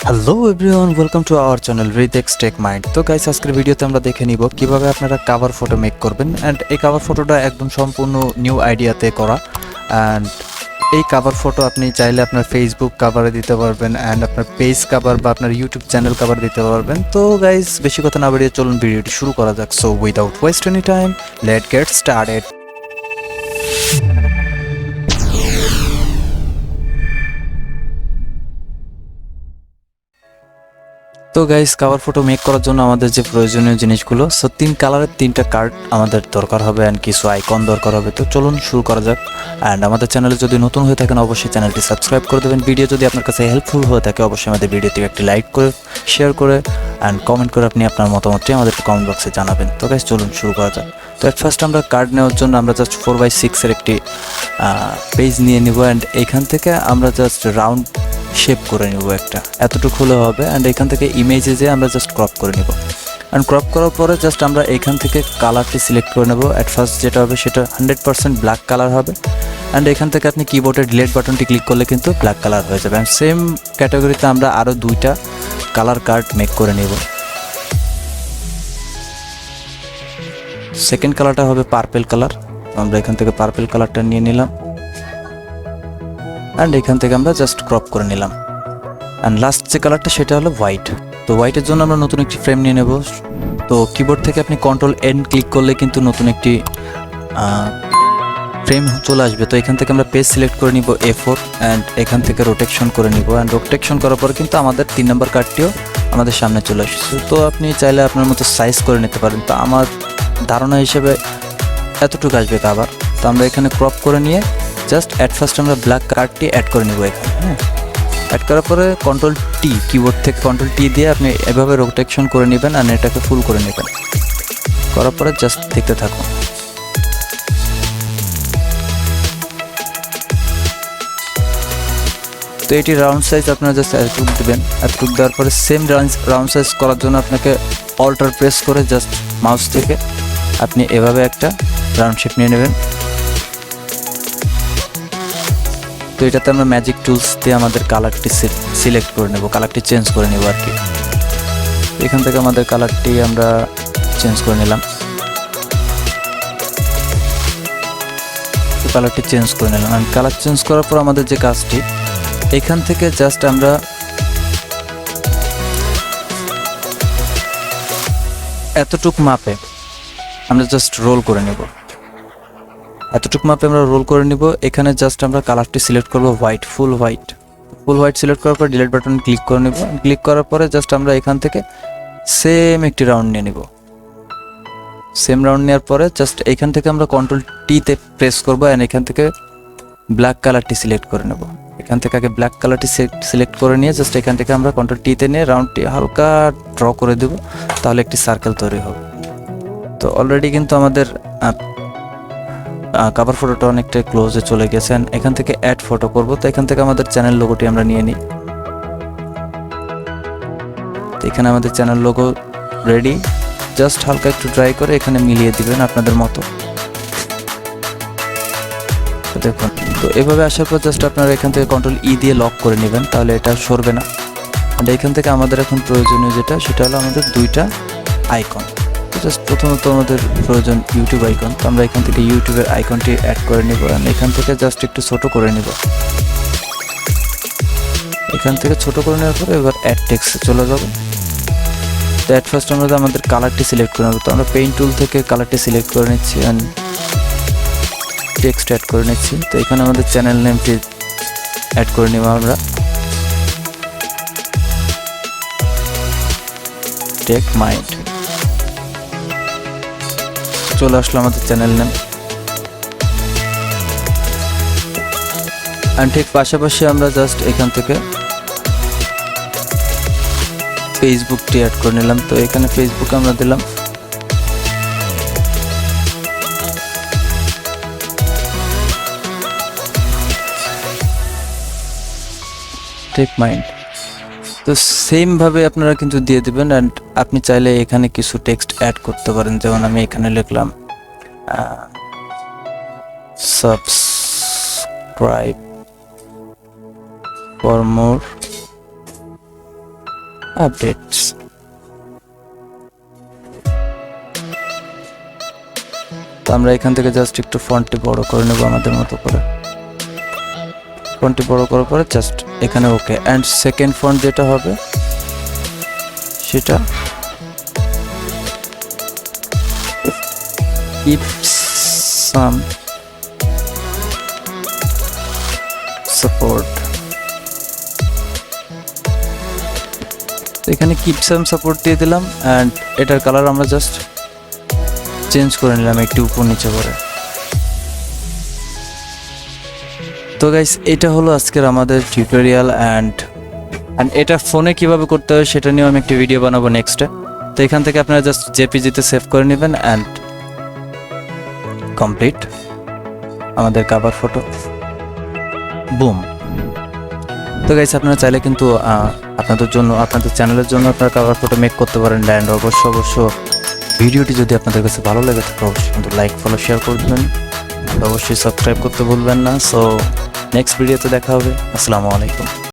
Hello everyone, welcome to our channel RIDx tech mind. তো guys, আজকের ভিডিওতে আমরা দেখে নিব কিভাবে আপনারা কভার ফটো মেক করবেন। অ্যান্ড এই কভার ফটোটা একদম সম্পূর্ণ নিউ আইডিয়াতে করা। অ্যান্ড এই কভার ফটো আপনি চাইলে আপনার ফেসবুক কভারে দিতে পারবেন, অ্যান্ড আপনার পেজ কভার বা আপনার ইউটিউব চ্যানেল কভার দিতে পারবেন। তো গাইস, বেশি কথা না বাড়িয়ে চলুন ভিডিওটি শুরু করা যাক। So without West any time, late get started. তো গাইস, কভার ফটো মেক করার জন্য আমাদের যে প্রয়োজনীয় জিনিসগুলো, সো 3 কালারের 3টা কার্ড আমাদের দরকার হবে, অ্যান্ড কিছু আইকন দরকার হবে। তো চলুন শুরু করা যাক। অ্যান্ড আমাদের চ্যানেলে যদি নতুন হয়ে থাকেন অবশ্যই চ্যানেলটি সাবস্ক্রাইব করে দেবেন। ভিডিও যদি আপনার কাছে হেল্পফুল হয়ে থাকে অবশ্যই আমাদের ভিডিওতে একটি লাইক করে, শেয়ার করে অ্যান্ড কমেন্ট করে আপনি আপনার মতামতটি আমাদেরকে কমেন্ট বক্সে জানাবেন। তো গাইস, চলুন শুরু করা যাক। তো এট ফার্স্ট আমরা কার্ড নেওয়ার জন্য আমরা জাস্ট 4x6 এর একটি পেজ নিয়ে নিব, অ্যান্ড এইখান থেকে আমরা জাস্ট রাউন্ড শেপ করে নিব, একটা এতটুকু হলে হবে। অ্যান্ড এখান থেকে ইমেজে যে আমরা জাস্ট ক্রপ করে নিব। অ্যান্ড ক্রপ করার পরে জাস্ট আমরা এখান থেকে কালারটি সিলেক্ট করে নেব। অ্যাট ফার্স্ট যেটা হবে সেটা 100% ব্ল্যাক কালার হবে। অ্যান্ড এখান থেকে আপনি কিবোর্ডের ডিলিট বাটনটি ক্লিক করলে কিন্তু ব্ল্যাক কালার হয়ে যাবে। অ্যান্ড সেম ক্যাটাগরিতে আমরা আরও 2টা কালার কার্ড মেক করে নেব। সেকেন্ড কালারটা হবে পার্পেল কালার। আমরা এখান থেকে পার্পেল কালারটা নিয়ে নিলাম, অ্যান্ড এখান থেকে আমরা জাস্ট ক্রপ করে নিলাম। অ্যান্ড লাস্ট যে কালারটা সেটা হলো হোয়াইট। তো হোয়াইটের জন্য আমরা নতুন একটি ফ্রেম নিয়ে নেব। তো কিবোর্ড থেকে আপনি Ctrl+N ক্লিক করলে কিন্তু নতুন একটি ফ্রেম চলে আসবে। তো এখান থেকে আমরা পেজ সিলেক্ট করে নিব A4, অ্যান্ড এখান থেকে রোটেশন করে নিব। অ্যান্ড রোটেশন করার পর কিন্তু আমাদের 3 নম্বর কার্ডটিও আমাদের সামনে চলে আসছে। তো আপনি চাইলে আপনার মতো সাইজ করে নিতে পারেন। তো আমার ধারণা হিসেবে এতটুকু আসবে কভার। তো আমরা এখানে ক্রপ করে নিয়ে জাস্ট অ্যাট ফার্স্ট আমরা ব্ল্যাক কার্ডটি অ্যাড করে নিব এখানে। হ্যাঁ, অ্যাড করার পরে Ctrl+T, কিবোর্ড থেকে Ctrl+T দিয়ে আপনি এভাবে রোটেশন করে নেবেন আর এটাকে ফুল করে নেবেন। করার পরে জাস্ট দেখতে থাকুন। তো এটি রাউন্ড সাইজ আপনারা জাস্ট এতটুকু দেবেন। এতটুকু দেওয়ার পরে সেম রাউন্ড সাইজ করার জন্য আপনাকে অল্টার প্রেস করে জাস্ট মাউস থেকে আপনি এভাবে একটা রাউন্ড শেপ নিয়ে নেবেন। তো এটাতে আমরা ম্যাজিক টুলস দিয়ে আমাদের কালারটি সিলেক্ট করে নেব, কালারটি চেঞ্জ করে নেব আর কি। এখান থেকে আমাদের কালারটি আমরা চেঞ্জ করে নিলাম। কালারটি চেঞ্জ করে নিলাম। আর কালার চেঞ্জ করার পর আমাদের যে কাজটি, এখান থেকে জাস্ট আমরা এতটুকু মাপে আমরা জাস্ট রোল করে নেব। এতটুকু মাপে আমরা রোল করে নিব। এখানে জাস্ট আমরা কালারটি সিলেক্ট করব হোয়াইট, ফুল হোয়াইট সিলেক্ট করার পর ডিলিট বাটন ক্লিক করে নেব। ক্লিক করার পরে জাস্ট আমরা এখান থেকে সেম একটি রাউন্ড নিয়ে নেব। সেম রাউন্ড নেওয়ার পরে জাস্ট এখান থেকে আমরা Ctrl+T তে প্রেস করব, অ্যান্ড এখান থেকে ব্ল্যাক কালারটি সিলেক্ট করে নেব। এখান থেকে আগে ব্ল্যাক কালারটি সিলেক্ট করে নিয়ে জাস্ট এখান থেকে আমরা Ctrl+T তে নিয়ে রাউন্ডটি হালকা ড্র করে দেব, তাহলে একটি সার্কেল তৈরি হবে। তো অলরেডি কিন্তু আমাদের কভার ফটোটা অনেকটা ক্লোজে চলে গেছে। এখান থেকে অ্যাড ফটো করব। তো এখান থেকে আমাদের চ্যানেল লোগোটি আমরা নিয়ে নিই। তো এখানে আমাদের চ্যানেল লোগো রেডি। জাস্ট হালকা একটু ড্রাই করে এখানে মিলিয়ে দিবেন আপনাদের মতো। তো দেখুন, তো এভাবে আসার পর জাস্ট আপনারা এখান থেকে Ctrl+E দিয়ে লক করে নেবেন, তাহলে এটা সরবে না। আর এখান থেকে আমাদের এখন প্রয়োজনীয় যেটা, সেটা হলো আমাদের 2টা আইকন। জাস্ট প্রথমত আমাদের প্রয়োজন ইউটিউব আইকন। তো আমরা এখান থেকে ইউটিউবের আইকনটি অ্যাড করে নিব, আর এখান থেকে জাস্ট একটু ছোট করে নিব। এখান থেকে ছোট করে নেওয়ার পরে এবার অ্যাড টেক্সটে চলে যাব। তো অ্যাট ফার্স্ট আমরা আমাদের কালারটি সিলেক্ট করে নেব। তো আমরা পেইন্ট টুল থেকে কালারটি সিলেক্ট করে নিচ্ছি, অ্যান্ড টেক্সট অ্যাড করে নিচ্ছি। তো এখানে আমাদের চ্যানেল নেমটি অ্যাড করে নেব আমরা, টেক মাইন্ড। চলে আসলো আমাদের চ্যানেল নেম। আর ঠিক পাশাপাশি আমরা জাস্ট এখান থেকে ফেসবুকটি অ্যাড করে নিলাম। তো এখানে ফেসবুক আমরা দিলাম টেক মাইন্ড। তো সেম ভাবে আপনারা কিন্তু দিয়ে দিবেন। অ্যান্ড আপনি চাইলে এখানে কিছু টেক্সট অ্যাড করতে পারেন, যেমন আমি এখানে লিখলাম সাবস্ক্রাইব ফর মোর আপডেটস। তো আমরা এখান থেকে জাস্ট একটু ফন্টটি বড় করে নেব আমাদের মতো করে। ফন্টটি বড় করার পরে জাস্ট এখানে ওকে। অ্যান্ড সেকেন্ড ফন্ট যেটা হবে সেটা keep some support। এখানে keep some support দিয়ে দিলাম অ্যান্ড এটার কালার আমরা জাস্ট চেঞ্জ করে নিলাম একটু উপর নিচে করে। তো গাইস এটা হলো আজকের আমাদের টিউটোরিয়াল অ্যান্ড এটা ফোনে কিভাবে করতে হয় সেটা নিয়েও আমি একটা ভিডিও বানাবো নেক্সটে। তো এখান থেকে আপনারা জাস্ট জেপিজিতে সেভ করে নেবেন অ্যান্ড কমপ্লিট আমাদের কভার ফটো, বুম। তো গাইস আপনারা চাইলে কিন্তু আপনাদের জন্য, আপনাদের চ্যানেলের জন্য আপনারা কভার ফটো মেক করতে পারেন। অ্যান্ড অবশ্য ভিডিওটি যদি আপনাদের কাছে ভালো লাগে থাকে অবশ্যই কিন্তু লাইক, ফলো, শেয়ার করে দেবেন। অবশ্যই সাবস্ক্রাইব করতে ভুলবেন না। সো নেক্সট ভিডিওতে দেখা হবে। আসসালামু আলাইকুম।